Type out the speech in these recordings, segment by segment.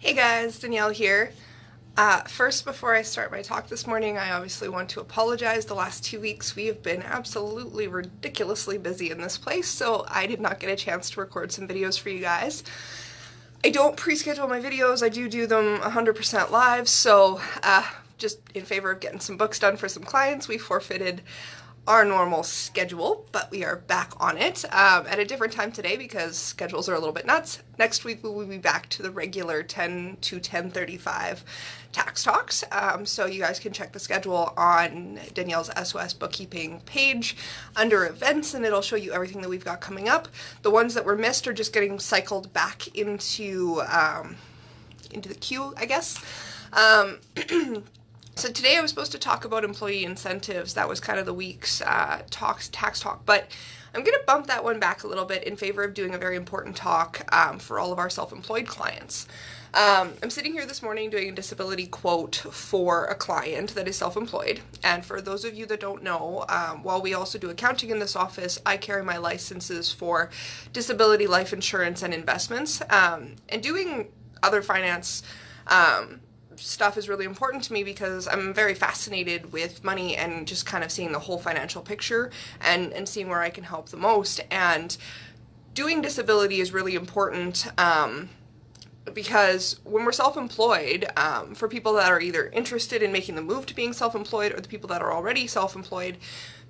Hey guys, Danielle here. First, before I start my talk this morning, I obviously want to apologize. The last 2 weeks we have been absolutely ridiculously busy in this place, so I did not get a chance to record some videos for you guys. I don't pre-schedule my videos, I do them 100% live, so just in favor of getting some books done for some clients, we forfeited our normal schedule, but we are back on it at a different time today because schedules are a little bit nuts. Next week we will be back to the regular 10 to 10:35 tax talks, so you guys can check the schedule on Danielle's SOS bookkeeping page under events, and it'll show you everything that we've got coming up. The ones that were missed are just getting cycled back into the queue, I guess. So today I was supposed to talk about employee incentives. That was kind of the week's tax talk, but I'm going to bump that one back a little bit in favor of doing a very important talk for all of our self-employed clients. I'm sitting here this morning doing a disability quote for a client that is self-employed, and for those of you that don't know, while we also do accounting in this office, I carry my licenses for disability, life insurance, and investments, and doing other finance stuff is really important to me because I'm very fascinated with money and just kind of seeing the whole financial picture and seeing where I can help the most. And doing disability is really important because when we're self-employed, for people that are either interested in making the move to being self-employed or the people that are already self-employed,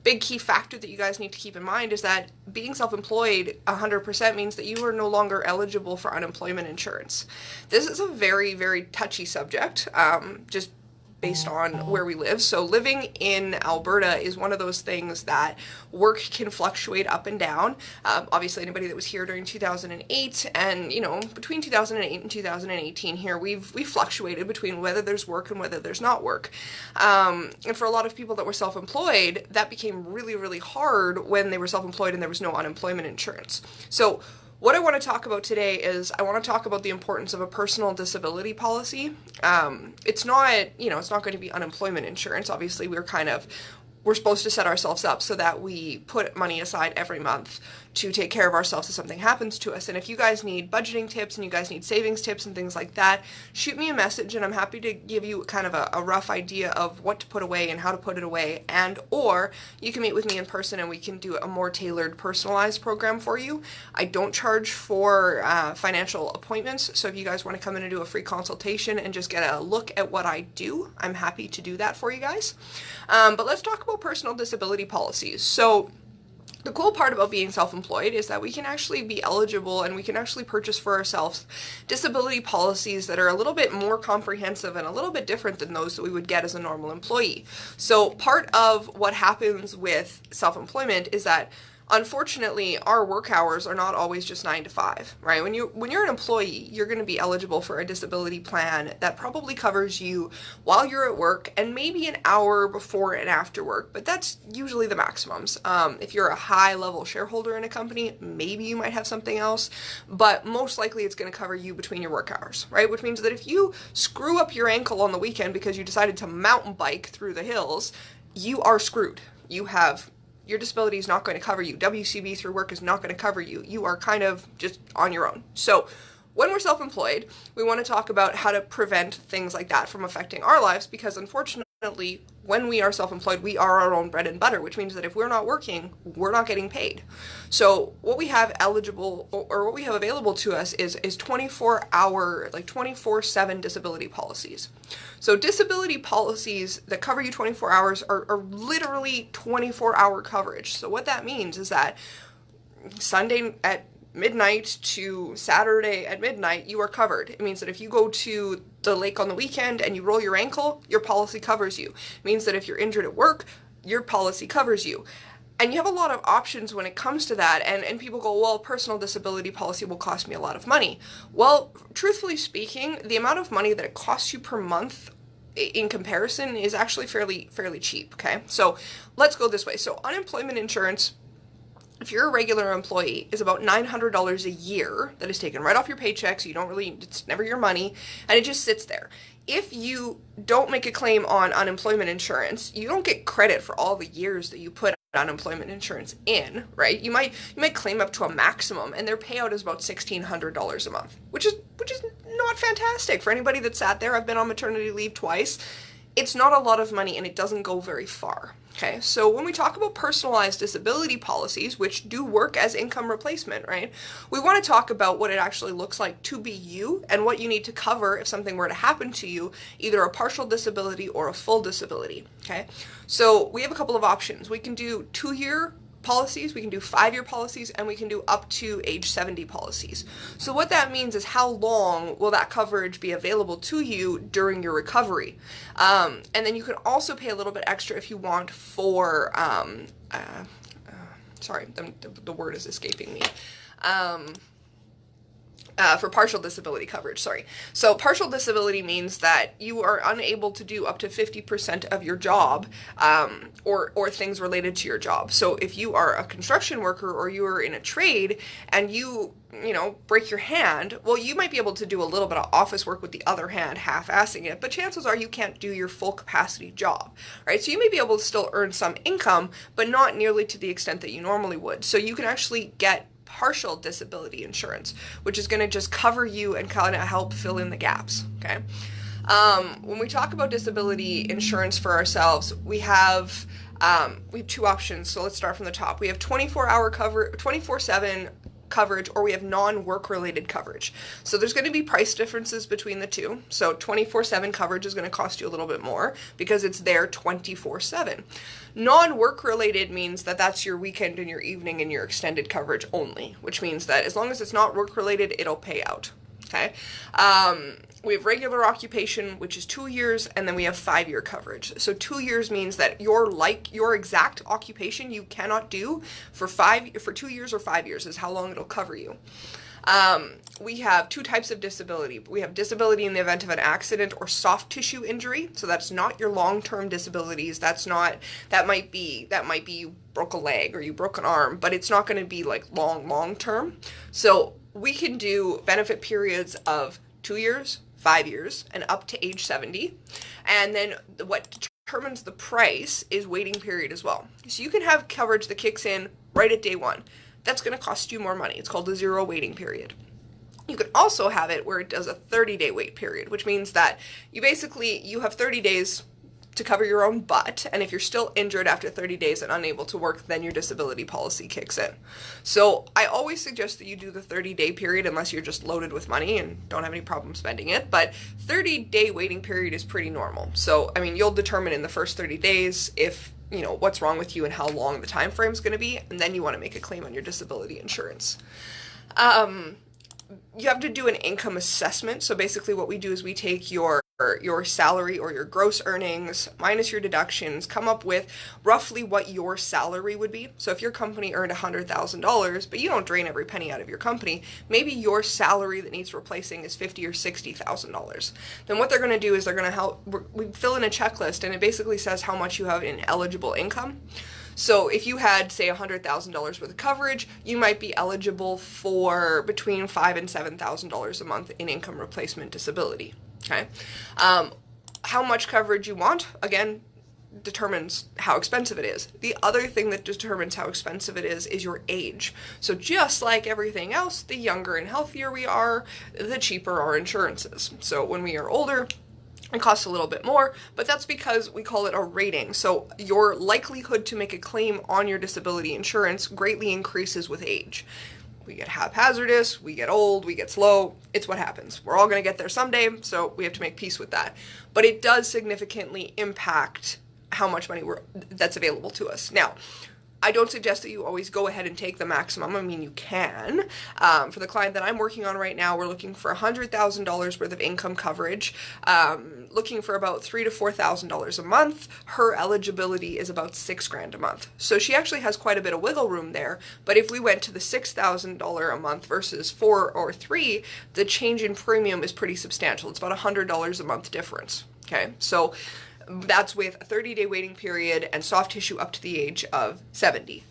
big key factor that you guys need to keep in mind is that being self-employed 100% means that you are no longer eligible for unemployment insurance. This is a very, very touchy subject, just based on where we live. So living in Alberta is one of those things that work can fluctuate up and down. Obviously anybody that was here during 2008 and, you know, between 2008 and 2018 here, we've fluctuated between whether there's work and whether there's not work. And for a lot of people that were self-employed, that became really, really hard when they were self-employed and there was no unemployment insurance. So what I want to talk about today is I want to talk about the importance of a personal disability policy. It's not, you know, it's not going to be unemployment insurance. Obviously, we're supposed to set ourselves up so that we put money aside every month to take care of ourselves if something happens to us. And if you guys need budgeting tips and you guys need savings tips and things like that, shoot me a message and I'm happy to give you kind of a rough idea of what to put away and how to put it away. And or you can meet with me in person and we can do a more tailored, personalized program for you. I don't charge for financial appointments, so if you guys want to come in and do a free consultation and just get a look at what I do, I'm happy to do that for you guys. But let's talk about personal disability policies. So the cool part about being self-employed is that we can actually be eligible and we can actually purchase for ourselves disability policies that are a little bit more comprehensive and a little bit different than those that we would get as a normal employee. So part of what happens with self-employment is that unfortunately, our work hours are not always just 9 to 5, right? When you're an employee, you're going to be eligible for a disability plan that probably covers you while you're at work and maybe an hour before and after work, but that's usually the maximums. If you're a high-level shareholder in a company, maybe you might have something else, but most likely it's going to cover you between your work hours, right? Which means that if you screw up your ankle on the weekend because you decided to mountain bike through the hills, you are screwed. Your disability is not going to cover you. WCB through work is not going to cover you. You are kind of just on your own. So when we're self-employed, we want to talk about how to prevent things like that from affecting our lives because unfortunately, when we are self-employed, we are our own bread and butter, which means that if we're not working, we're not getting paid. So what we have eligible or what we have available to us is 24-hour, like 24/7 disability policies. So disability policies that cover you 24 hours are literally 24-hour coverage. So what that means is that Sunday at midnight to Saturday at midnight, you are covered. It means that if you go to the lake on the weekend and you roll your ankle, your policy covers you. It means that if you're injured at work, your policy covers you. And you have a lot of options when it comes to that, and people go, well, personal disability policy will cost me a lot of money. Well, truthfully speaking, the amount of money that it costs you per month in comparison is actually fairly cheap, okay? So let's go this way. So unemployment insurance, if you're a regular employee, is about $900 a year that is taken right off your paycheck, so it's never your money, and it just sits there. If you don't make a claim on unemployment insurance, you don't get credit for all the years that you put unemployment insurance in, right? You might claim up to a maximum, and their payout is about $1,600 a month, which is not fantastic for anybody that sat there. I've been on maternity leave twice. It's not a lot of money, and it doesn't go very far. Okay, so when we talk about personalized disability policies, which do work as income replacement, right, we want to talk about what it actually looks like to be you and what you need to cover if something were to happen to you, either a partial disability or a full disability. Okay, so we have a couple of options. We can do 2-year policies, we can do 5-year policies, and we can do up to age 70 policies. So what that means is how long will that coverage be available to you during your recovery. And then you can also pay a little bit extra if you want for, sorry, the word is escaping me. For partial disability coverage, sorry. So partial disability means that you are unable to do up to 50% of your job, or things related to your job. So if you are a construction worker or you are in a trade and you break your hand, well, you might be able to do a little bit of office work with the other hand, half-assing it, but chances are you can't do your full capacity job, right? So you may be able to still earn some income, but not nearly to the extent that you normally would. So you can actually get partial disability insurance, which is going to just cover you and kind of help fill in the gaps. Okay. When we talk about disability insurance for ourselves, we have 2 options. So let's start from the top. We have 24/7 coverage, or we have non-work related coverage. So there's going to be price differences between the two. So 24/7 coverage is going to cost you a little bit more because it's there 24/7. Non-work related means that that's your weekend and your evening and your extended coverage only, which means that as long as it's not work related, it'll pay out. Okay. We have regular occupation, which is 2 years, and then we have 5-year coverage. So 2 years means that your exact occupation you cannot do for 2 years or 5 years is how long it'll cover you. We have 2 types of disability. We have disability in the event of an accident or soft tissue injury. So that's not your long-term disabilities. That might be you broke a leg or you broke an arm, but it's not going to be like long term. So we can do benefit periods of 2 years, 5 years, and up to age 70. And then what determines the price is waiting period as well. So you can have coverage that kicks in right at day 1. That's going to cost you more money. It's called a 0 waiting period. You can also have it where it does a 30-day wait period, which means that you have 30 days to cover your own butt, and if you're still injured after 30 days and unable to work, then your disability policy kicks in. So I always suggest that you do the 30-day period unless you're just loaded with money and don't have any problem spending it, but 30-day waiting period is pretty normal. So, I mean, you'll determine in the first 30 days if what's wrong with you and how long the time frame is going to be, and then you want to make a claim on your disability insurance. You have to do an income assessment. So basically what we do is we take your salary or your gross earnings minus your deductions, come up with roughly what your salary would be. So if your company earned $100,000, but you don't drain every penny out of your company, maybe your salary that needs replacing is $50,000 or $60,000. Then what they're going to do is they're going to help, we fill in a checklist, and it basically says how much you have in eligible income. So if you had, say, $100,000 worth of coverage, you might be eligible for between $5,000 and $7,000 a month in income replacement disability. Okay, how much coverage you want, again, determines how expensive it is. The other thing that determines how expensive it is your age. So just like everything else, the younger and healthier we are, the cheaper our insurances. So when we are older, it costs a little bit more, but that's because we call it a rating. So your likelihood to make a claim on your disability insurance greatly increases with age. We get haphazardous, we get old, we get slow. It's what happens. We're all going to get there someday, so we have to make peace with that. But it does significantly impact how much money that's available to us. Now, I don't suggest that you always go ahead and take the maximum. I mean, you can. For the client that I'm working on right now, we're looking for $100,000 worth of income coverage, looking for about $3,000 to $4,000 a month. Her eligibility is about $6,000 a month. So she actually has quite a bit of wiggle room there. But if we went to the $6,000 a month versus $4,000 or $3,000, the change in premium is pretty substantial. It's about $100 a month difference. Okay, so that's with a 30-day waiting period and soft tissue up to the age of 70.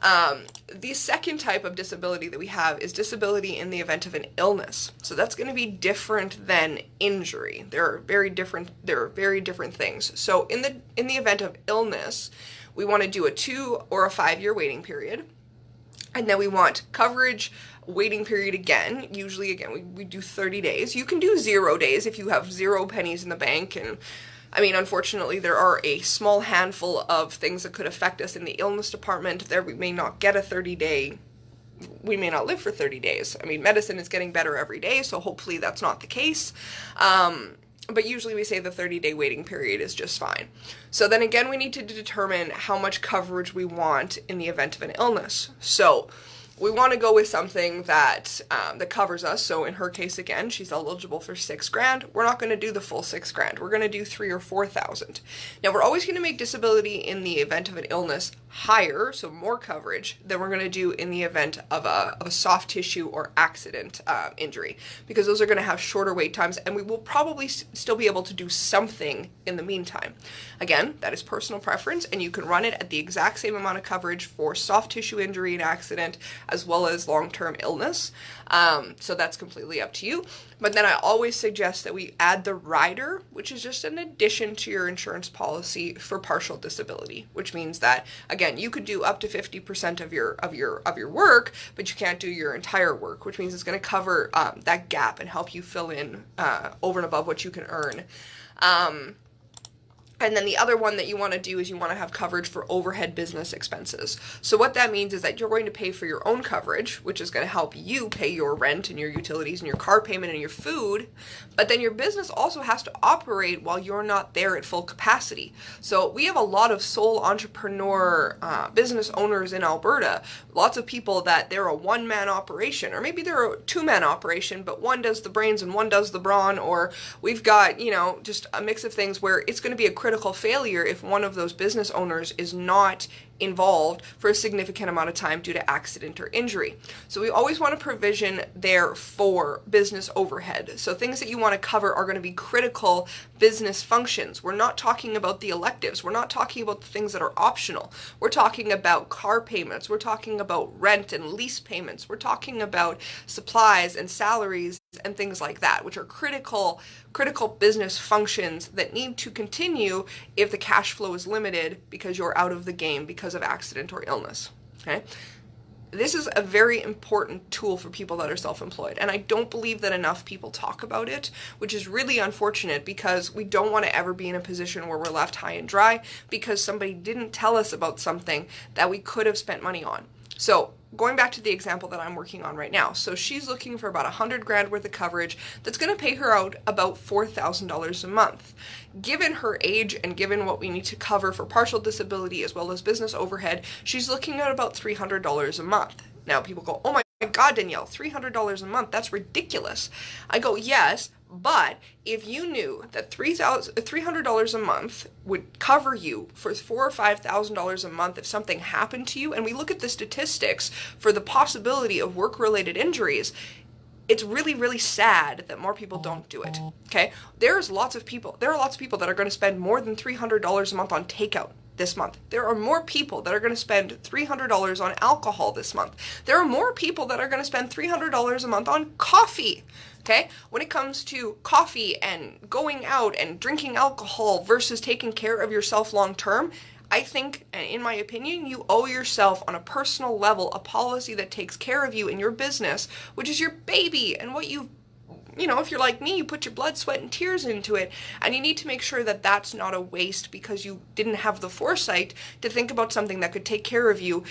The second type of disability that we have is disability in the event of an illness. So that's going to be different than injury. There are very different things. So in the event of illness, We want to do a 2 or a 5 year waiting period. And then we want coverage waiting period again. Usually, again, we do 30 days. You can do 0 days if you have 0 pennies in the bank. And I mean, unfortunately, there are a small handful of things that could affect us in the illness department. There we may not get a 30-day, we may not live for 30 days. I mean, medicine is getting better every day, so hopefully that's not the case. But usually we say the 30-day waiting period is just fine. So then again, we need to determine how much coverage we want in the event of an illness. So we want to go with something that that covers us. So in her case, again, she's eligible for $6,000. We're not going to do the full $6,000. We're going to do $3,000 or $4,000. Now we're always going to make disability in the event of an illness higher, so more coverage, than we're going to do in the event of a soft tissue or accident injury, because those are going to have shorter wait times, and we will probably still be able to do something in the meantime. Again, that is personal preference, and you can run it at the exact same amount of coverage for soft tissue injury and accident as well as long-term illness. So that's completely up to you. But then I always suggest that we add the rider, which is just an addition to your insurance policy for partial disability, which means that, again, you could do up to 50% of your work, but you can't do your entire work, which means it's going to cover that gap and help you fill in over and above what you can earn. And then the other one that you want to do is you want to have coverage for overhead business expenses. So what that means is that you're going to pay for your own coverage, which is going to help you pay your rent and your utilities and your car payment and your food. But then your business also has to operate while you're not there at full capacity. So we have a lot of sole entrepreneur business owners in Alberta. Lots of people that they're a one-man operation, or maybe they're a two-man operation, but one does the brains and one does the brawn, or we've got, you know, just a mix of things where it's going to be a critical failure if one of those business owners is not involved for a significant amount of time due to accident or injury. So we always want a provision there for business overhead. So things that you want to cover are going to be critical business functions. We're not talking about the electives. We're not talking about the things that are optional. We're talking about car payments. We're talking about rent and lease payments. We're talking about supplies and salaries and things like that, which are critical business functions that need to continue if the cash flow is limited because you're out of the game because of accident or illness. Okay? This is a very important tool for people that are self-employed, and I don't believe that enough people talk about it, which is really unfortunate because we don't want to ever be in a position where we're left high and dry because somebody didn't tell us about something that we could have spent money on. So going back to the example that I'm working on right now. So she's looking for about $100,000 worth of coverage that's going to pay her out about $4,000 a month. Given her age and given what we need to cover for partial disability as well as business overhead, she's looking at about $300 a month. Now people go, oh my God, Danielle, $300 a month, that's ridiculous. I go, yes, but if you knew that $300 a month would cover you for $4,000 or $5,000 a month if something happened to you, and we look at the statistics for the possibility of work-related injuries, it's really, really sad that more people don't do it. Okay, there are lots of people that are going to spend more than $300 a month on takeout this month. There are more people that are going to spend $300 on alcohol this month. There are more people that are going to spend $300 a month on coffee. Okay? When it comes to coffee and going out and drinking alcohol versus taking care of yourself long term, I think, in my opinion, you owe yourself on a personal level a policy that takes care of you in your business, which is your baby and what you know, if you're like me, you put your blood, sweat, and tears into it, and you need to make sure that that's not a waste because you didn't have the foresight to think about something that could take care of you,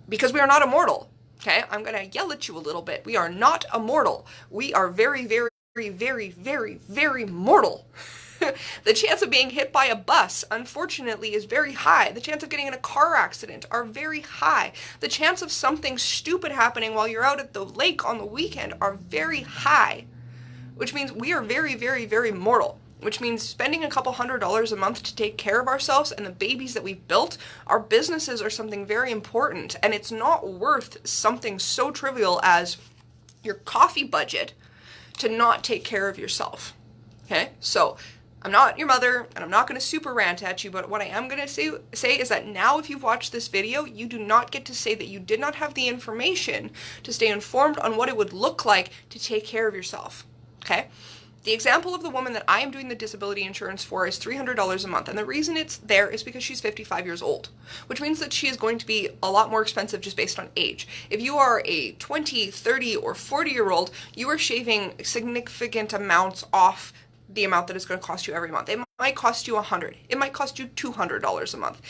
because we are not immortal. Okay, I'm going to yell at you a little bit. We are not immortal. We are very, very, very, very, very mortal. The chance of being hit by a bus, unfortunately, is very high. The chance of getting in a car accident are very high. The chance of something stupid happening while you're out at the lake on the weekend are very high, which means we are very, very, very mortal. Which means spending a couple $100s a month to take care of ourselves and the babies that we've built, our businesses are something very important, and it's not worth something so trivial as your coffee budget to not take care of yourself. Okay? So I'm not your mother, and I'm not going to super rant at you, but what I am going to say is that now if you've watched this video, you do not get to say that you did not have the information to stay informed on what it would look like to take care of yourself. Okay? The example of the woman that I am doing the disability insurance for is $300 a month, and the reason it's there is because she's 55 years old, which means that she is going to be a lot more expensive just based on age. If you are a 20, 30, or 40-year-old, you are shaving significant amounts off the amount that it's going to cost you every month. It might cost you $100. It might cost you $200 a month.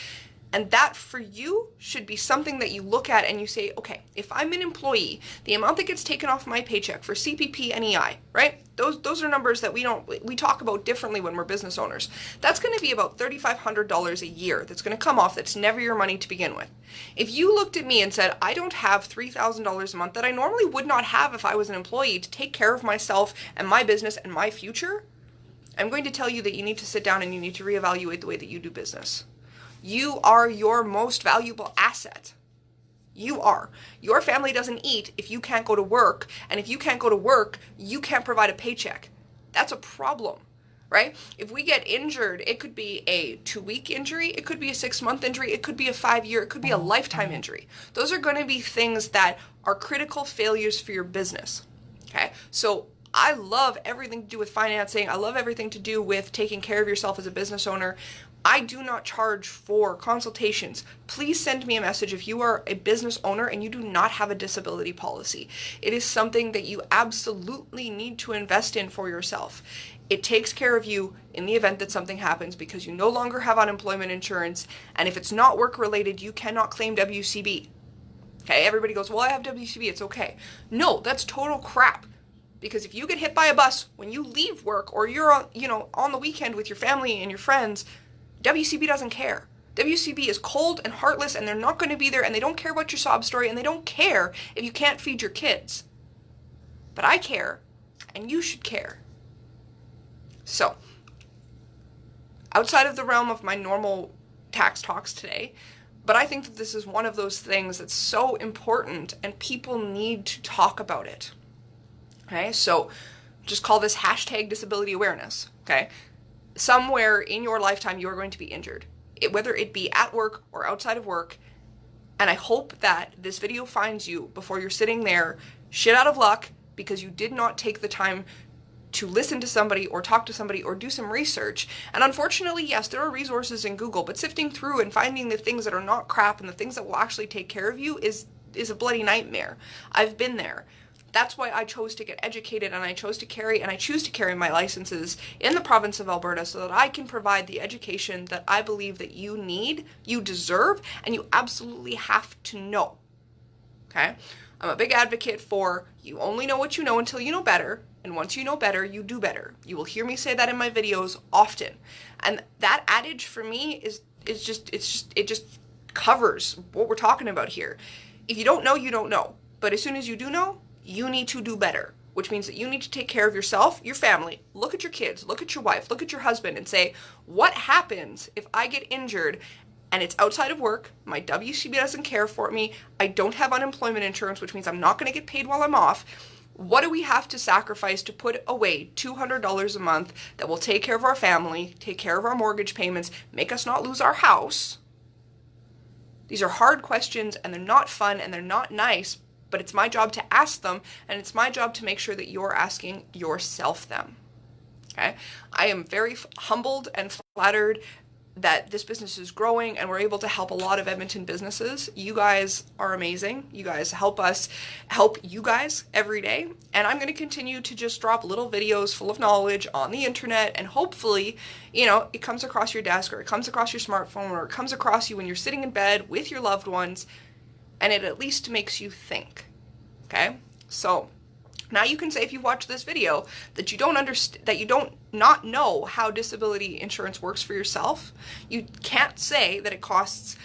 And that for you should be something that you look at and you say, okay, if I'm an employee, the amount that gets taken off my paycheck for CPP and EI, right? Those are numbers that we talk about differently when we're business owners. That's going to be about $3,500 a year that's going to come off that's never your money to begin with. If you looked at me and said, I don't have $3,000 a month that I normally would not have if I was an employee to take care of myself and my business and my future, I'm going to tell you that you need to sit down and you need to reevaluate the way that you do business. You are your most valuable asset. You are. Your family doesn't eat if you can't go to work, and if you can't go to work, you can't provide a paycheck. That's a problem, right? If we get injured, it could be a 2-week injury, it could be a 6-month injury, it could be a 5-year, it could be a lifetime injury. Those are going to be things that are critical failures for your business, okay? So I love everything to do with financing. I love everything to do with taking care of yourself as a business owner. I do not charge for consultations. Please send me a message if you are a business owner and you do not have a disability policy. It is something that you absolutely need to invest in for yourself. It takes care of you in the event that something happens because you no longer have unemployment insurance, and if it's not work related, you cannot claim WCB. Okay, everybody goes, well, I have WCB, it's okay. No, that's total crap. Because if you get hit by a bus when you leave work or you're on the weekend with your family and your friends, WCB doesn't care. WCB is cold and heartless, and they're not going to be there, and they don't care about your sob story, and they don't care if you can't feed your kids. But I care, and you should care. So, outside of the realm of my normal tax talks today, but I think that this is one of those things that's so important, and people need to talk about it. Okay, so just call this hashtag disability awareness, okay? Somewhere in your lifetime, you are going to be injured, whether it be at work or outside of work. And I hope that this video finds you before you're sitting there shit out of luck because you did not take the time to listen to somebody or talk to somebody or do some research. And unfortunately, yes, there are resources in Google, but sifting through and finding the things that are not crap and the things that will actually take care of you is a bloody nightmare. I've been there. That's why I chose to get educated, and I choose to carry my licenses in the province of Alberta so that I can provide the education that I believe that you need, you deserve, and you absolutely have to know. Okay? I'm a big advocate for you only know what you know until you know better, and once you know better, you do better. You will hear me say that in my videos often. And that adage for me it just covers what we're talking about here. If you don't know, you don't know. But as soon as you do know, you need to do better, which means that you need to take care of yourself, your family, look at your kids, look at your wife, look at your husband, and say, what happens if I get injured and it's outside of work, my WCB doesn't care for me, I don't have unemployment insurance, which means I'm not going to get paid while I'm off. What do we have to sacrifice to put away $200 a month that will take care of our family, take care of our mortgage payments, make us not lose our house? These are hard questions, and they're not fun, and they're not nice, but it's my job to ask them, and it's my job to make sure that you're asking yourself them. Okay? I am very humbled and flattered that this business is growing and we're able to help a lot of Edmonton businesses. You guys are amazing. You guys help us help you guys every day. And I'm going to continue to just drop little videos full of knowledge on the internet, and hopefully, it comes across your desk, or it comes across your smartphone, or it comes across you when you're sitting in bed with your loved ones, and it at least makes you think. Okay? So now you can say, if you watch this video, that you don't understand, that you don't not know how disability insurance works for yourself. You can't say that it costs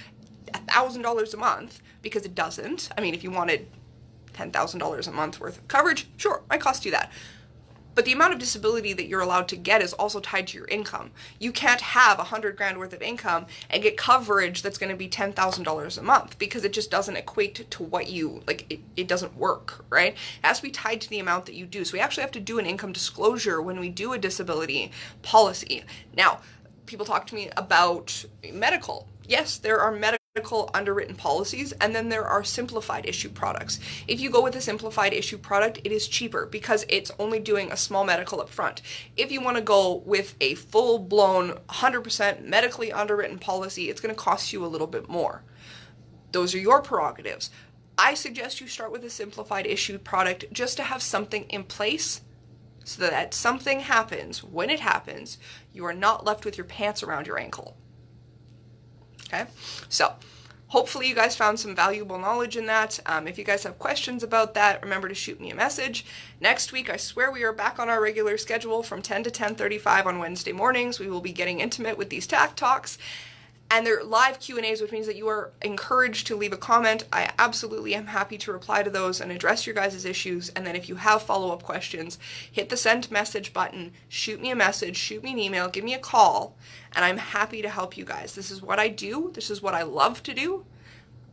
$1,000 a month, because it doesn't. I mean, if you wanted $10,000 a month worth of coverage, sure, it might cost you that. But the amount of disability that you're allowed to get is also tied to your income. You can't have $100,000 worth of income and get coverage that's going to be $10,000 a month, because it just doesn't equate to what you, it doesn't work, right? It has to be tied to the amount that you do. So we actually have to do an income disclosure when we do a disability policy. Now, people talk to me about medical. Yes, there are medical medical underwritten policies, and then there are simplified issue products. If you go with a simplified issue product, it is cheaper because it's only doing a small medical up front. If you want to go with a full-blown 100% medically underwritten policy, it's going to cost you a little bit more. Those are your prerogatives. I suggest you start with a simplified issue product just to have something in place so that something happens. When it happens, you are not left with your pants around your ankle. Okay, so hopefully you guys found some valuable knowledge in that. If you guys have questions about that, remember to shoot me a message. Next week, I swear we are back on our regular schedule from 10 to 10:35 on Wednesday mornings. We will be getting intimate with these tax talks. And they're live Q&As, which means that you are encouraged to leave a comment. I absolutely am happy to reply to those and address your guys' issues. And then if you have follow-up questions, hit the send message button, shoot me a message, shoot me an email, give me a call, and I'm happy to help you guys. This is what I do. This is what I love to do.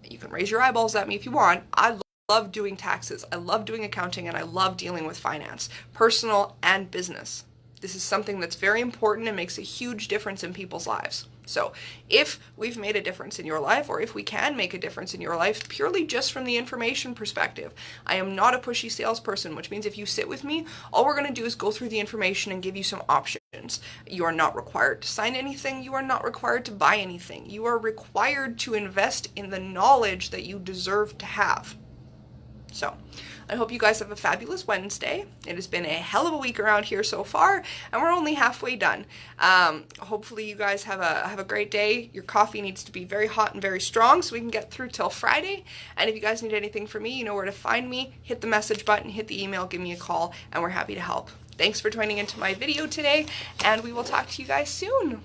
You can raise your eyeballs at me if you want. I love doing taxes. I love doing accounting, and I love dealing with finance, personal and business. This is something that's very important and makes a huge difference in people's lives. So if we've made a difference in your life, or if we can make a difference in your life purely just from the information perspective, I am not a pushy salesperson, which means if you sit with me, all we're going to do is go through the information and give you some options. You are not required to sign anything. You are not required to buy anything. You are required to invest in the knowledge that you deserve to have. So I hope you guys have a fabulous Wednesday. It has been a hell of a week around here so far, and we're only halfway done. Hopefully you guys have a great day. Your coffee needs to be very hot and very strong so we can get through till Friday. And if you guys need anything from me, you know where to find me. Hit the message button, hit the email, give me a call, and we're happy to help. Thanks for joining into my video today, and we will talk to you guys soon.